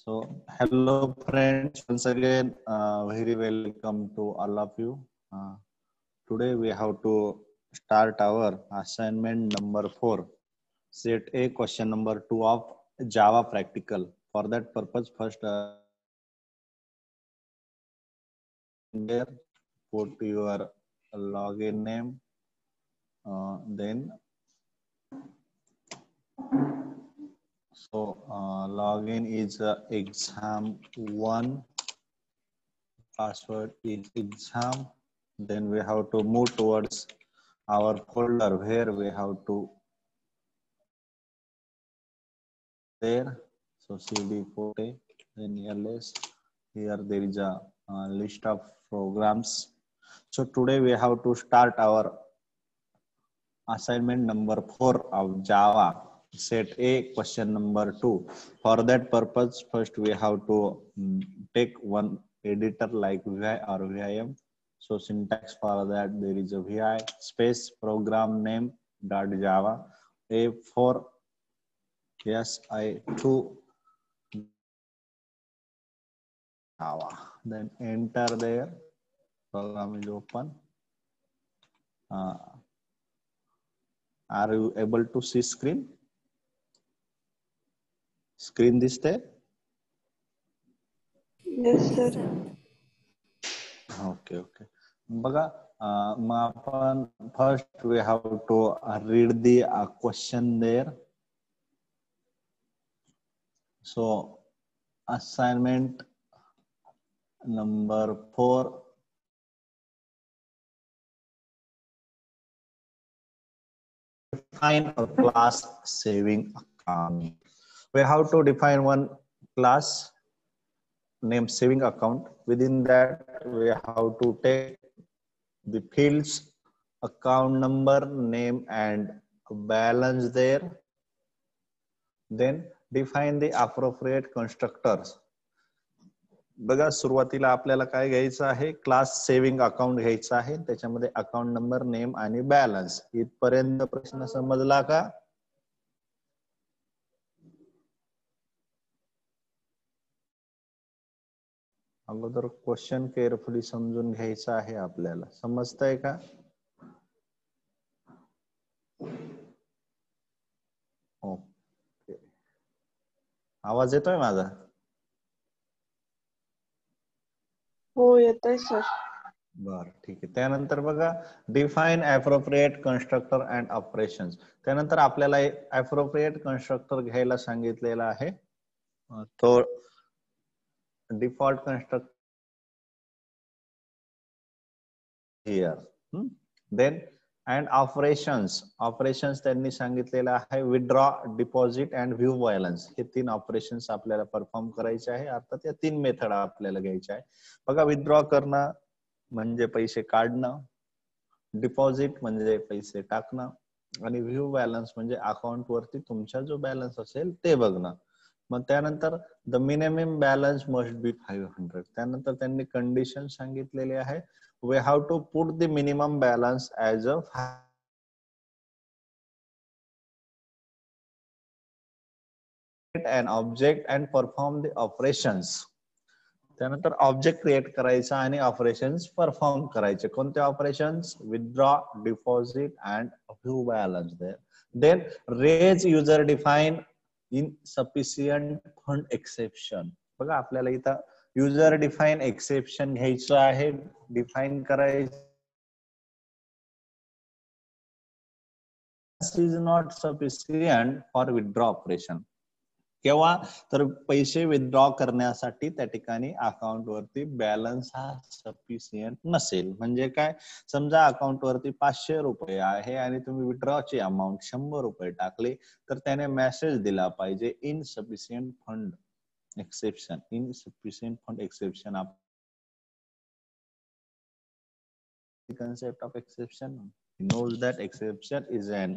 Hello friends, once again, very welcome to all of you. Today we have to start our assignment number 4, set A question number 2 of Java practical. For that purpose, first there put your login name, then login is exam1, password is exam. Then we have to move towards our folder where we have to there. So cd port, then ls. Here there is a list of programs. So today we have to start our assignment number 4 of Java. Set A question number 2. For that purpose, first we have to take one editor like vi or vim. So syntax for that there is a vi space program name dot java a4 si2 java. Then enter there. Program is open. Are you able to see screen? Screen दिसते? Yes, sir. Okay. बघा मग आपण first we have to read the question there. So assignment number 4. Define a class saving account. We have to define one class named saving account. Within that, we have to take the fields, account number, name, and balance there. Then define the appropriate constructors. बघा सुरुवातीला आपल्याला काय घ्यायचं आहे, class saving account घ्यायचं आहे. त्याच्यामध्ये account number, name आणि बॅलन्स. इथपर्यंत प्रश्न समजला का? अगोदर क्वेश्चन केअरफुली समजून घ्यायचं आहे आपल्याला. समजतंय का? ओके. आवाज येतोय माझा? हो येतोय सर. बर ठीक आहे. त्यानंतर बघा define appropriate constructor and operations. त्यानंतर आपल्याला ऍप्रोप्रिएट कन्स्ट्रक्टर घ्यायला सांगितलेला आहे. तो default constructor here. Then and operations त्यांनी सांगितलेलं आहे withdraw, deposit and view balance. हे 3 ऑपरेशन्स आपल्याला परफॉर्म करायचे आहे. अर्थात या 3 मेथड आपल्याला घ्यायच्या आहे. बघा विथड्रॉ करणं म्हणजे पैसे काढणं, डिपॉझिट म्हणजे पैसे टाकणं आणि व्ह्यू बॅलन्स म्हणजे अकाउंट वरती तुमचा जो बॅलन्स असेल ते बघणं. मग त्यानंतर the minimum balance must be 500. त्यानंतर त्यांनी कंडिशन सांगितलेली आहे. We have to put the minimum balance as a an object and perform the operations. त्यानंतर ऑब्जेक्ट क्रिएट करायचा आणि ऑपरेशन्स परफॉर्म करायचे. कोणते operations? Withdraw, deposit and view balance. Then raise user define insufficient fund exception. बघा आपल्याला इथं user define exception घ्यायचं आहे, डिफाईन करायचं. is not sufficient for withdraw operation. केव्हा? तर पैसे विथड्रॉ करण्यासाठी त्या ठिकाणी अकाउंट वरती बॅलन्स हा सफिशियंट नसेल. म्हणजे काय? समजा अकाउंट वरती 500 रुपये आहे आणि तुम्ही विथड्रॉची अमाऊंट 100 रुपये टाकले तर त्याने मेसेज दिला पाहिजे insufficient fund exception. Insufficient fund exception concept of exception knows that exception is an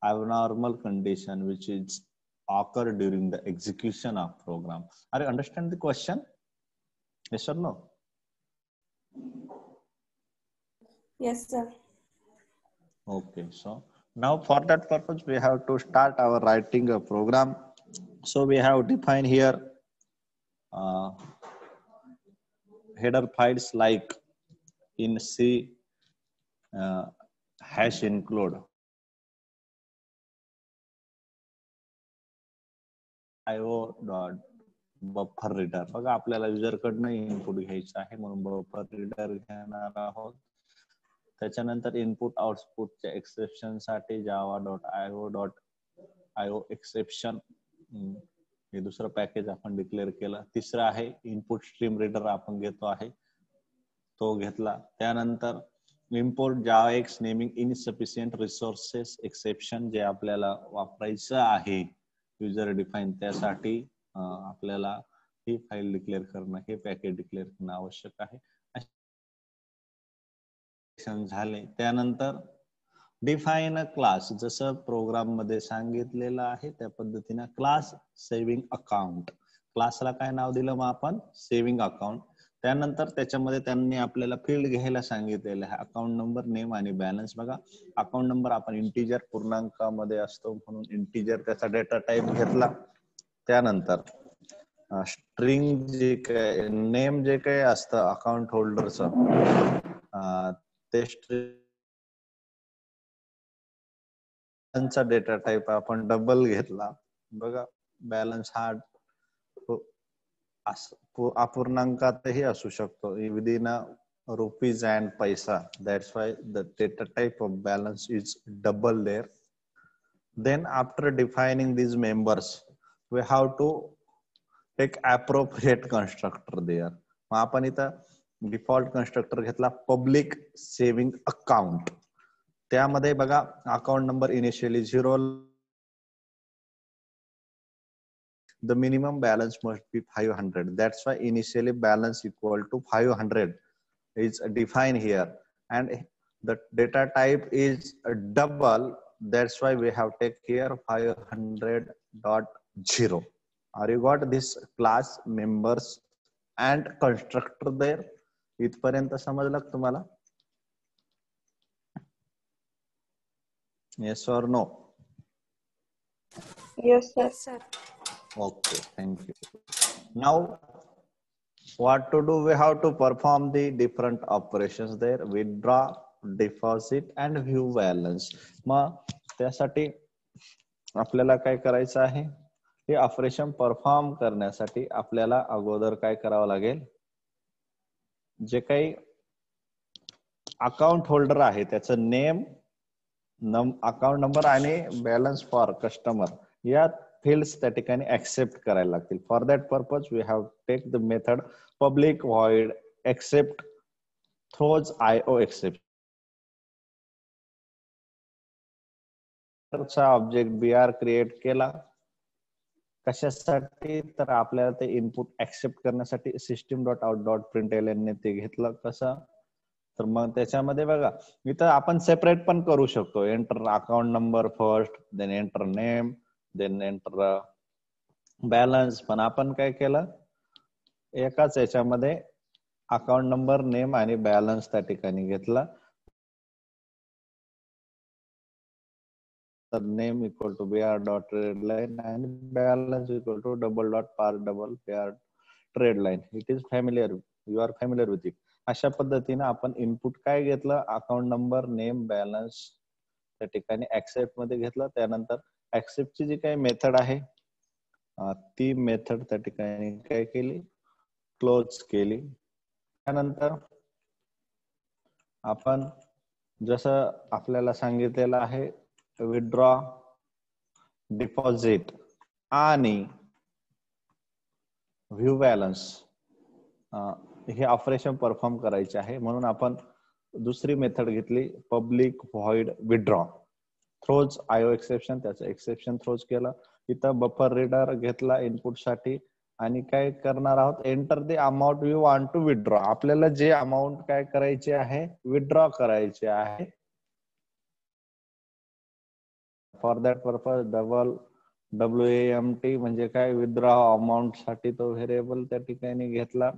abnormal condition which is occur during the execution of program. Are you understand the question? Yes or no? Yes sir. Okay, so now for that purpose we have to start our writing a program. So we have defined here header files like in C hash include io.buffer reader. बघा आपल्याला user कडनं input घ्यायचं आहे म्हणून buffer reader घेणार आहोत. त्याच्यानंतर input आउटपुटच्या एक्सेप्शन साठी java.io एक्सेप्शन हे दुसरं पॅकेज आपण डिक्लेअर केलं. तिसरं आहे इनपुट स्ट्रीम रीडर आपण घेतो आहे तो घेतला. त्यानंतर import JavaX naming insufficient resources exception जे आपल्याला वापरायचं आहे युजर डिफाईन त्यासाठी आपल्याला ही फाईल डिक्लेअर करणं हे पॅकेज डिक्लेअर करणं आवश्यक आहे. झाले. त्यानंतर डिफाईन अ क्लास जसं प्रोग्राम मध्ये सांगितलेलं आहे त्या पद्धतीने क्लास सेव्हिंग अकाउंट क्लासला काय नाव दिलं मग आपण सेव्हिंग अकाउंट. त्यानंतर त्याच्यामध्ये त्यांनी आपल्याला फील्ड घ्यायला सांगितलेलं आहे अकाउंट नंबर नेम आणि बॅलन्स. बघा अकाउंट नंबर आपण इंटिजर पूर्णांकामध्ये असतो म्हणून इंटिजर त्याचा डेटा टाइप घेतला. त्यानंतर स्ट्रिंग जे काय नेम जे काही असतं अकाउंट होल्डरचं ते स्ट्रिंगचा डेटा टाइप आपण डबल घेतला. बघा बॅलन्स हा अपूर्णांकातही असू शकतो within rupees and paisa. That's why the data type of balance is double there. Then after defining these members we have to take appropriate constructor there. मग आपण इथं डिफॉल्ट कन्स्ट्रक्टर घेतला पब्लिक सेव्हिंग अकाउंट. त्यामध्ये बघा account number initially 0. The minimum balance must be 500. That's why initially balance equal to 500 is defined here, and the data type is a double. That's why we have take here 500.0. Are you got this class members and constructor there? इथपर्यंत समजलं तुम्हाला? Yes or no? Yes, sir. Yes, sir. Okay, thank you. Now what to do? We have to perform the different operations there: withdraw, deposit and view balance. मग त्यासाठी आपल्याला काय करायचं आहे हे ऑपरेशन परफॉर्म करण्यासाठी आपल्याला अगोदर काय करावं लागेल जे काही अकाउंट होल्डर आहे त्याचं नेम अकाउंट नंबर आणि बॅलन्स फॉर कस्टमर या fields त्या ठिकाणी accept करायला लागतील. For that purpose we have take the method public void accept throws IO exception चा ऑब्जेक्ट BR क्रिएट केला. कशासाठी तर आपल्याला ते इनपुट ऍक्सेप्ट करण्यासाठी system.out.println ने ते घेतलं. कसं तर मग त्याच्यामध्ये बघा इथं आपण सेपरेट पण करू शकतो. Enter account number first, then enter name, then enter balance. पण आपण काय केलं एकाच याच्यामध्ये अकाउंट नंबर नेम आणि बॅलन्स त्या ठिकाणी घेतला. तर नेम इक्वल टू BR.TradeLine आणि balance equal to $.par TradeLine. It is familiar, you are familiar with it. अशा पद्धतीने आपण इनपुट काय घेतलं अकाउंट नंबर नेम बॅलन्स त्या ठिकाणी ऍक्सेप्ट मध्ये घेतलं. त्यानंतर ऍक्सेप्ट ची जी काही मेथड आहे ती मेथड त्या ठिकाणी काय केली क्लोज केली. त्यानंतर आपण जसं आपल्याला सांगितलेलं आहे विथड्रॉ, डिपॉझिट आणि व्ह्यू बॅलन्स हे ऑपरेशन परफॉर्म करायचे आहे म्हणून आपण दुसरी मेथड घेतली public void withdraw throws IO exception. त्याचं एक्सेप्शन थ्रोज केलं. इथं बफर रीडर घेतला इनपुट साठी आणि काय करणार आहोत enter the amount you want to withdraw. आपल्याला जे अमाऊंट काय करायचे आहे विथड्रॉ करायचे आहे. For that purpose double WAMT म्हणजे काय विथड्रॉ अमाऊंट साठी तो व्हेरिएबल त्या ठिकाणी घेतला.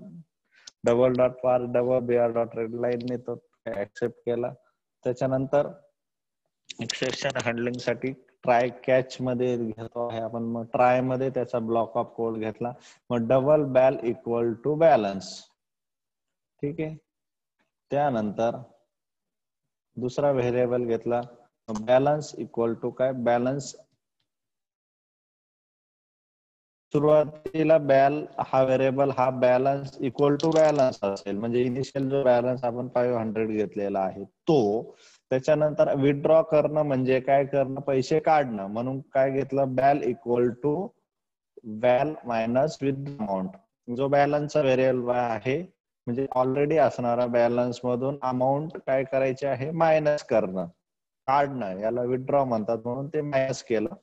$.par BR.TradeLine ने तो ऍक्सेप्ट केला. त्याच्यानंतर एक्सेप्शन हँडलिंग साठी ट्राय कॅच मध्ये घेतो आहे आपण, मग ट्राय मध्ये त्याचा ब्लॉक ऑफ कोड घेतला, मग डबल बॅल इक्वल टू बॅलन्स. ठीक आहे. त्यानंतर दुसरा व्हेरिएबल घेतला, बॅलन्स इक्वल टू काय, बॅलन्स सुरुवातीला बॅल हा व्हेरिएबल हा बॅलन्स इक्वल टू बॅलन्स असेल, म्हणजे इनिशियल जो बॅलन्स आपण 500 घेतलेला आहे तो. त्याच्यानंतर विथड्रॉ करणं म्हणजे काय करणं, पैसे काढणं, म्हणून काय घेतलं, बॅल इक्वल टू बॅल मायनस विथ अमाऊंट. जो बॅलन्सचा व्हेरिएबल आहे म्हणजे ऑलरेडी असणारा बॅलन्स मधून अमाऊंट काय करायचे आहे, मायनस करणं, काढणं, याला विथड्रॉ म्हणतात, म्हणून ते मायनस केलं.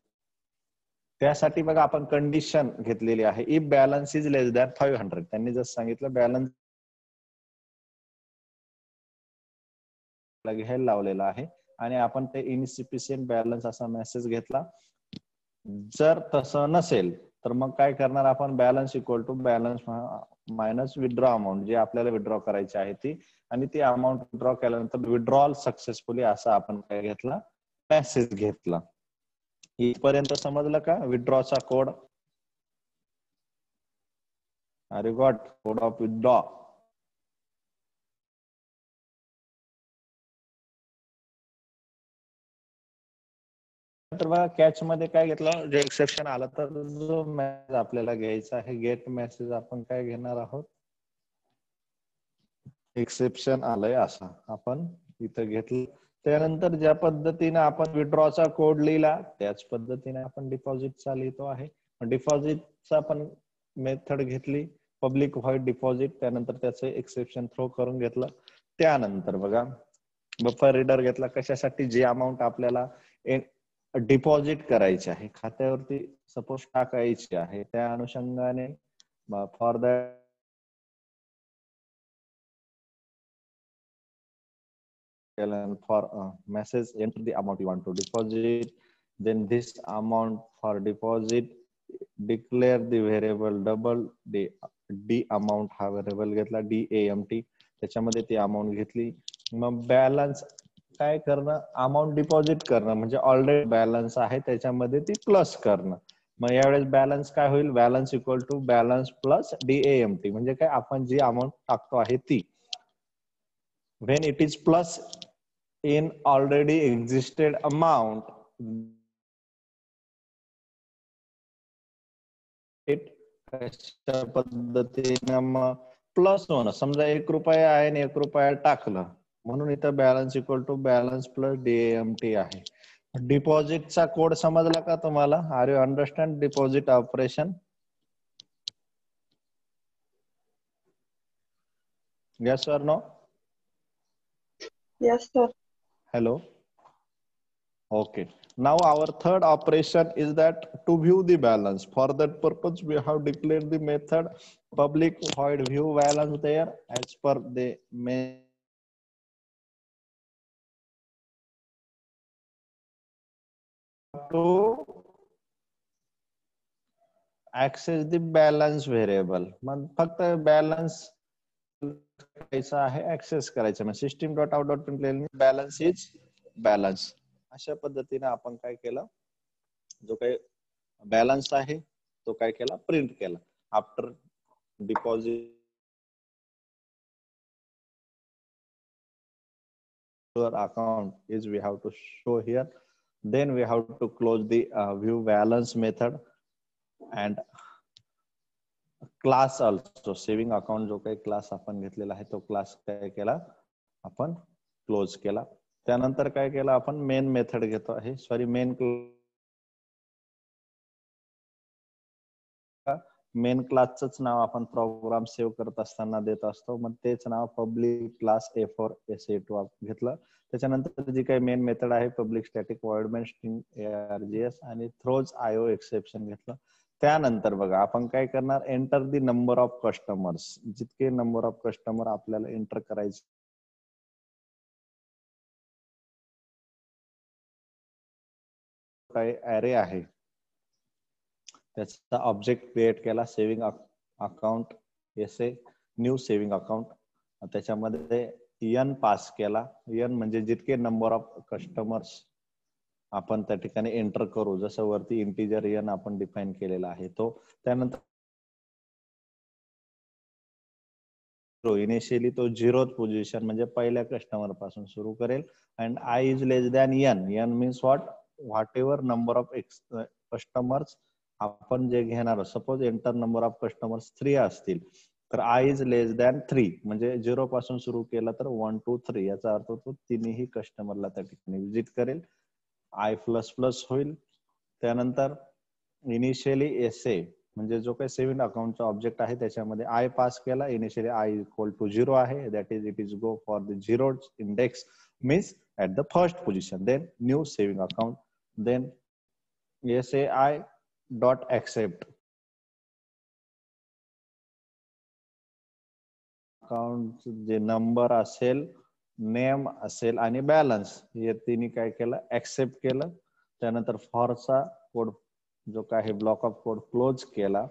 त्यासाठी बघा आपण कंडिशन घेतलेली आहे, if balance is less than 500. त्यांनी जसं सांगितलं बॅलन्स घ्यायला लावलेला आहे आणि आपण ते इनसिफिशियंट बॅलन्स असा मेसेज घेतला. जर तसं नसेल तर मग काय करणार आपण, balance equal to balance minus withdraw amount, जी आपल्याला विथड्रॉ करायची आहे ती, आणि ती अमाऊंट विथड्रॉ केल्यानंतर विथड्रॉल सक्सेसफुली असा आपण काय घेतला, मेसेज घेतला. इथपर्यंत समजलं का विथड्रॉचा कोड? अरे गॉट कोड ऑफ विथड्रॉ. तर बघा कॅच मध्ये काय घेतलं, जे एक्सेप्शन आलं तर जो मेसेज आपल्याला घ्यायचा आहे, गेट मेसेज, आपण काय घेणार आहोत, एक्सेप्शन आलंय असा आपण इथं घेतलं. त्यानंतर ज्या पद्धतीने आपण विथड्रॉचा कोड लिहिला त्याच पद्धतीने आपण डिपॉझिटचा लिहितो आहे. डिपॉझिटचा पण मेथड घेतली, पब्लिक व्हॉइड डिपॉझिट, त्यानंतर त्याचं एक्सेप्शन थ्रो करून घेतलं. त्यानंतर बघा बफर रीडर घेतला, कशासाठी, जी अमाऊंट आपल्याला डिपॉझिट करायची आहे, खात्यावरती सपोज टाकायची आहे, त्या अनुषंगाने for that and for message enter the amount you want to deposit, then this amount for deposit declare the variable double d amount हा variable घेतला, DAMT, त्याच्यामध्ये ती अमाऊंट घेतली. मग बॅलन्स काय करणं, अमाऊंट डिपॉझिट करणं, म्हणजे ऑलरेडी बॅलन्स आहे त्याच्यामध्ये ती प्लस करणं. मग यावेळेस बॅलन्स काय होईल, balance equal to balance plus DAMT, म्हणजे काय, आपण जी अमाऊंट टाकतो आहे ती. when it is plus in already existed amount, कशा पद्धतीने मग प्लस होणं, समजा 1 रुपया आहे आणि 1 रुपया टाकलं, म्हणून इथं balance equal to balance plus DAMT आहे. डिपॉझिटचा कोड समजला का तुम्हाला? Are you understand deposit operation? yes or no? Yes, sir. Hello. Okay. Now our third operation is that to view the balance. For that purpose, we have declared the method public void view balance there as per the main to access the balance variable. मग फक्त balance करायचा आहे, access करायचं, म्हणजे system dot out dot println balance is balance. अशा पद्धतीने आपण काय केलं, जो काही बॅलन्स आहे तो काय केला, प्रिंट केला. After deposit account is we have to show here, then we have to close the view balance method and class also saving account, जो काही क्लास आपण घेतलेला आहे तो क्लास काय केला आपण, क्लोज केला. त्यानंतर काय केलं आपण, मेन मेथड घेतो आहे, सॉरी मेन क्लासच नाव आपण प्रोग्राम सेव्ह करत असताना देत असतो, मग तेच नाव पब्लिक क्लास A4 SA2 घेतलं. त्याच्यानंतर जी काही मेन मेथड आहे public static void main string ARGS आणि थ्रोज IO एक्सेप्शन घेतलं. त्यानंतर बघा आपण काय करणार, enter the number of customers, जितके नंबर ऑफ कस्टमर आपल्याला एंटर करायचे काही ऍरे आहे त्याचा ऑब्जेक्ट क्रिएट केला, saving account SA new saving account, त्याच्यामध्ये n पास केला. n म्हणजे जितके नंबर ऑफ कस्टमर्स आपण त्या ठिकाणी एंटर करू. जसं वरती इंटिजर n आपण डिफाईन केलेला आहे तो. त्यानंतर इनिशियली तो 0th पोझिशन म्हणजे पहिल्या कस्टमर पासून सुरू करेल. And i is less than n. n means what ever number of customers आपण जे घेणार, suppose enter number of customers 3 असतील तर i इज लेस दॅन 3 म्हणजे 0 पासून सुरू केला तर 1 2 3 याचा अर्थ तो तिन्ही कस्टमरला त्या ठिकाणी विजिट करेल. i प्लस प्लस होईल. त्यानंतर इनिशियली SA म्हणजे जो काही सेव्हिंग अकाउंटचा ऑब्जेक्ट आहे त्याच्यामध्ये i पास केला. इनिशियली i इक्वल टू 0 आहे, that is it is go for the 0 index means at the first position. Then new saving account, then SAI dot accept account जे number असेल, name असेल आणि balance हे तिन्ही काय केलं, ऍक्सेप्ट केलं. त्यानंतर फॉरचा कोड जो काय ब्लॉक ऑफ कोड क्लोज केला.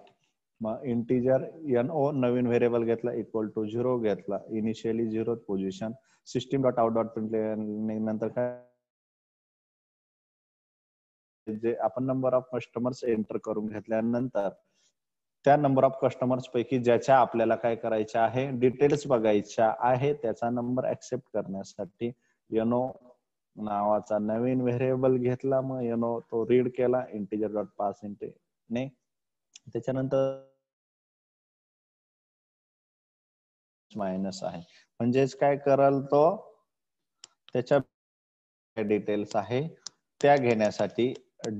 मग इंटिजर NO नवीन व्हेरिएबल घेतला इक्वल टू 0 घेतला. Initially 0th position. System dot out dot println नंतर काय जे आपण नंबर ऑफ कस्टमर्स एंटर करून घेतल्यानंतर त्या नंबर ऑफ कस्टमर्स पैकी ज्याच्या आपल्याला काय करायच्या आहे, डिटेल्स बघायच्या आहे, त्याचा नंबर ऍक्सेप्ट करण्यासाठी NO नावाचा नवीन व्हेरिएबल घेतला. मग NO तो रीड केला इंटिजर डॉट पास इंट ने. त्याच्यानंतर मायनस आहे म्हणजेच काय कराल तो त्याच्या डिटेल्स आहे त्या घेण्यासाठी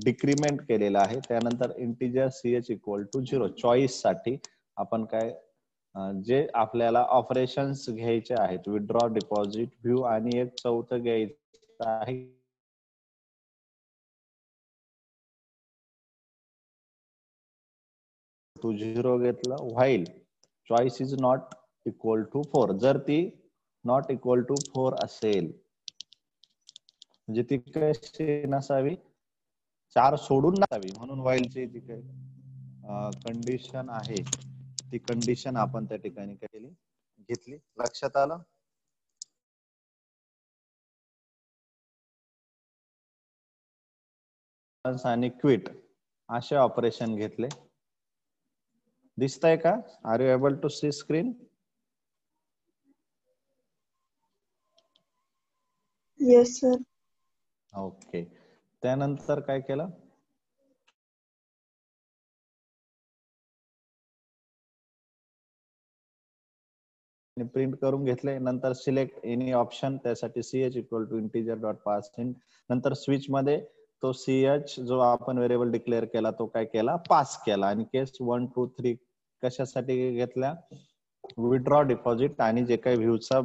डिक्रीमेंट केलेला आहे. त्यानंतर integer CH equal to 0 choice साठी आपण काय जे आपल्याला ऑपरेशन्स घ्यायचे आहेत, विथड्रॉ, डिपॉझिट, व्ह्यू आणि एक चौथं घ्यायचं आहे टू 0 घेतला. While choice is not equal to 4 जर ती नॉट इक्वल टू 4 असेल म्हणजे ती कशी नसावी, 4 सोडून नसावी. म्हणून व्हाईलची जी काही कंडिशन आहे ती कंडिशन आपण त्या ठिकाणी केली घेतली. लक्षात आलं? आणि क्विट असे ऑपरेशन घेतले. दिसतंय का? Are you able to see screen? Yes sir. Okay. त्यानंतर काय केलं, प्रिंट करून घेतले. नंतर सिलेक्ट एनी ऑप्शन त्यासाठी CH equal to integer dot parse int. नंतर स्विच मध्ये तो CH जो आपण व्हेरिएबल डिक्लेअर केला तो काय केला, पास केला. आणि केस 1 2 3 कशासाठी घेतल्या, विथड्रॉ, डिपॉझिट आणि जे काही व्ह्यूचा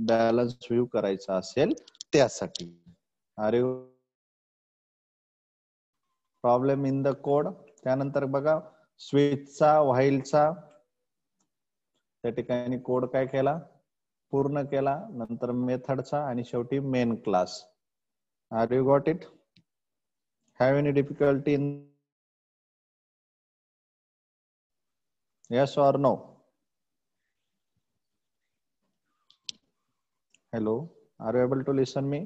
बॅलन्स व्ह्यू करायचा असेल त्यासाठी. अरे प्रॉब्लेम इन द कोड. त्यानंतर बघा स्विचचा, व्हाईलचा त्या ठिकाणी कोड काय केला, पूर्ण केला. नंतर मेथडचा आणि शेवटी main class. Are you got it? Have any difficulty in yes or no? Hello, are you able to listen me?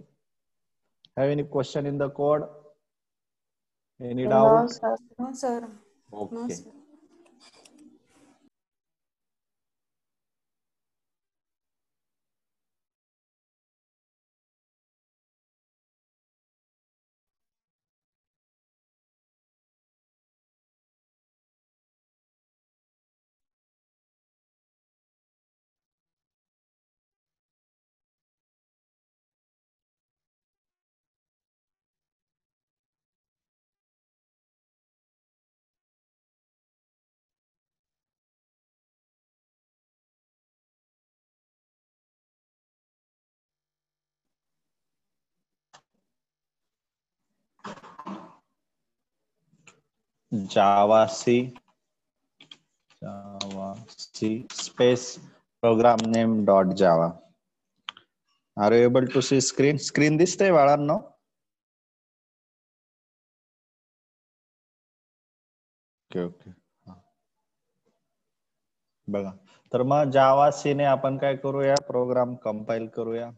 Have any question in the code? Any No doubt? sir. No, sir. No, Okay. sir. Java C space program name dot Java. Are you able to see screen? Screen दिसतंय बाळांनो? Okay okay. बघा तर मग जावा C ने आपण काय करूया, program compile करूया.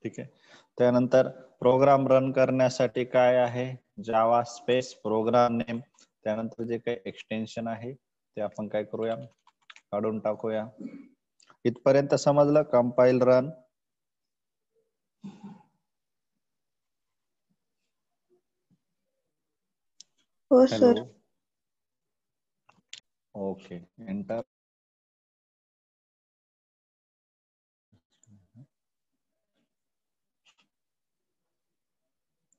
ठीक आहे. त्यानंतर प्रोग्राम रन करण्यासाठी काय आहे, जावा स्पेस प्रोग्राम नेम. त्यानंतर जे काही एक्सटेन्शन आहे ते आपण काय करूया, काढून टाकूया. इथपर्यंत समजलं? Compile run. हो hello. Sir. Okay, enter.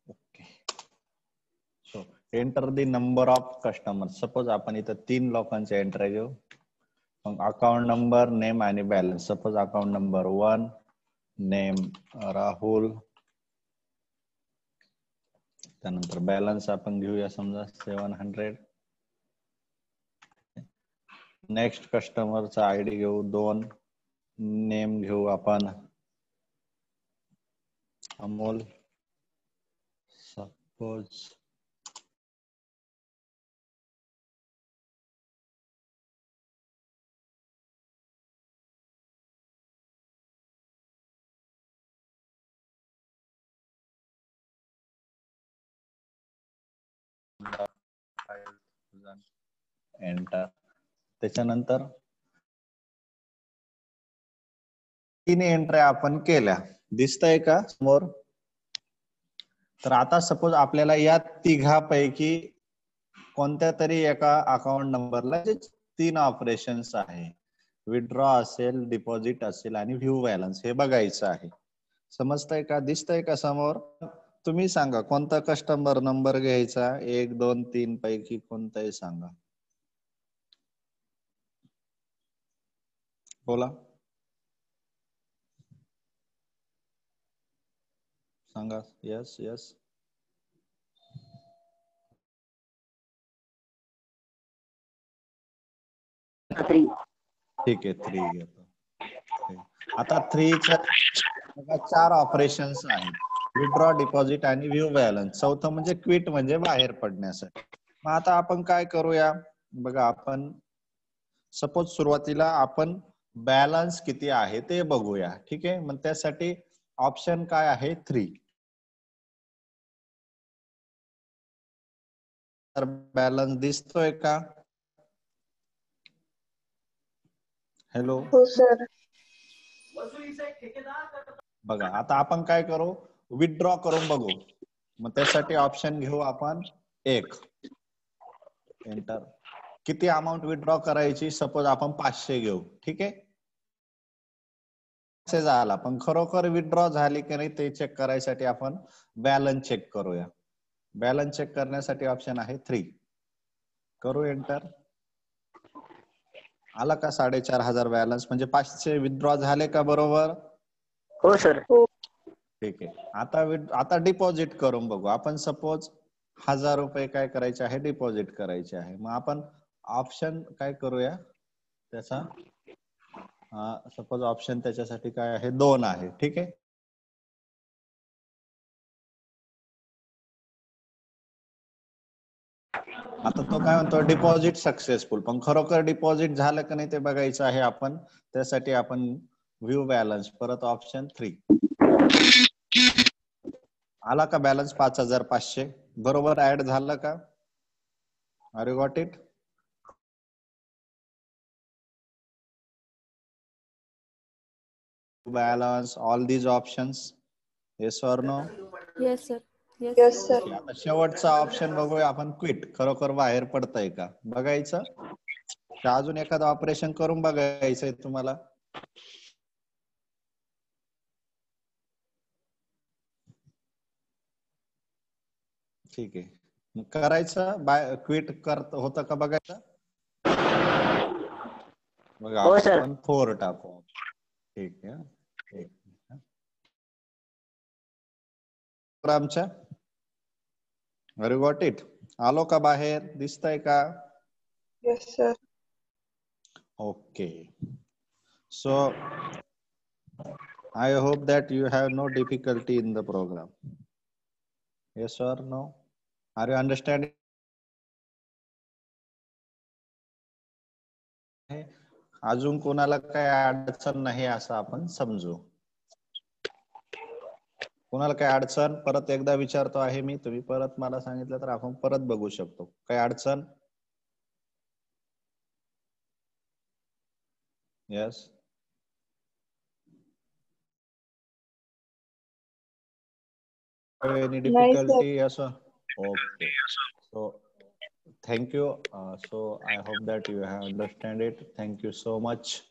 Okay. So enter the number of customer. Suppose आपण इथं 3 लोकांचे एंट्री घेऊ. मग अकाउंट नंबर, नेम आणि balance. Suppose account number 1, name Rahul. त्यानंतर बॅलन्स आपण घेऊया समजा 700. नेक्स्ट कस्टमरचा आयडी घेऊ 2, नेम घेऊ आपण अमोल. Suppose enter. त्याच्यानंतर 3 एंट्री आपण केल्या, दिसतंय का समोर? तर आता सपोज आपल्याला या तिघापैकी कोणत्या तरी एका अकाउंट नंबरला जे 3 ऑपरेशन्स आहे, विथड्रॉ असेल, डिपॉझिट असेल आणि व्ह्यू बॅलन्स, हे बघायचं आहे. समजतंय का? दिसतंय का समोर? तुम्ही सांगा कोणता कस्टमर नंबर घ्यायचा, 1, 2, 3 पैकी कोणताही सांगा. बोला, सांगा. Yes yes. ठीक आहे, 3 घेतो. आता 3च्या 4 ऑपरेशन्स आहेत, विथड्रॉ, डिपॉझिट आणि व्ह्यू बॅलन्स. चौथं म्हणजे क्विट, म्हणजे बाहेर पडण्यासाठी. मग आता आपण काय करूया बघा. आपण सपोज सुरुवातीला आपण बॅलन्स किती आहे ते बघूया. ठीक आहे. मग त्यासाठी ऑप्शन काय आहे, 3. तर बॅलन्स दिसतोय का? हॅलो. हो सर. बघा आता आपण काय करू, विथड्रॉ करून बघू. मग त्यासाठी ऑप्शन घेऊ आपण 1. एंटर. किती अमाऊंट विथड्रॉ करायची? सपोज आपण 500 घेऊ. ठीक आहे. झाला, पण खरोखर विथड्रॉ झाली की नाही ते चेक करायसाठी आपण बॅलन्स चेक करूया. बॅलन्स चेक करण्यासाठी ऑप्शन आहे 3. करू एंटर. आला का 4500 बॅलन्स, म्हणजे 500 विथड्रॉ झाले का? बरोबर. हो सर. हो. ठीक आहे. आता डिपॉझिट करून बघू. आपण सपोज 1000 रुपये काय करायचे आहे, डिपॉझिट करायचे आहे. मग आपण ऑप्शन काय करूया त्याचा, सपोज ऑप्शन त्याच्यासाठी काय आहे, 2 आहे. ठीक आहे. आता तो काय म्हणतो, डिपॉझिट सक्सेसफुल. पण खरोखर डिपॉझिट झालं का नाही ते बघायचं आहे आपण. त्यासाठी आपण व्ह्यू बॅलन्स, परत ऑप्शन 3. आला का बॅलन्स 5500? बरोबर ऍड झालं का? Are you got it? Balance all these options, yes और no? Yes sir. Yes sir. आता शेवटचा ऑप्शन बघूया आपण, क्विट. खरोखर बाहेर पडतंय का बघायचं. का अजून एखादं ऑपरेशन करून बघायचंय तुम्हाला? ठीक आहे, मग करायचं. बाय क्विट करत होतं का बघायचं. बघा हो सर. आपण 4 टाकू. ठीक आहे. आमच्या अरे गॉट इट. आलो का बाहेर? दिसतंय का? Yes sir. Okay. So I hope that you have no difficulty in the program. Yes or no? Are you understanding? अजून कोणाला काय अडचण नाही असं आपण समजू. कोणाला काय अडचण परत एकदा विचारतो आहे मी, तुम्ही परत मला सांगितलं तर आपण परत बघू शकतो. काय अडचण? यस. Any नाही sir. difficulty? Yes, sir. Okay. So thank you. So I hope that you have understand it. Thank you so much.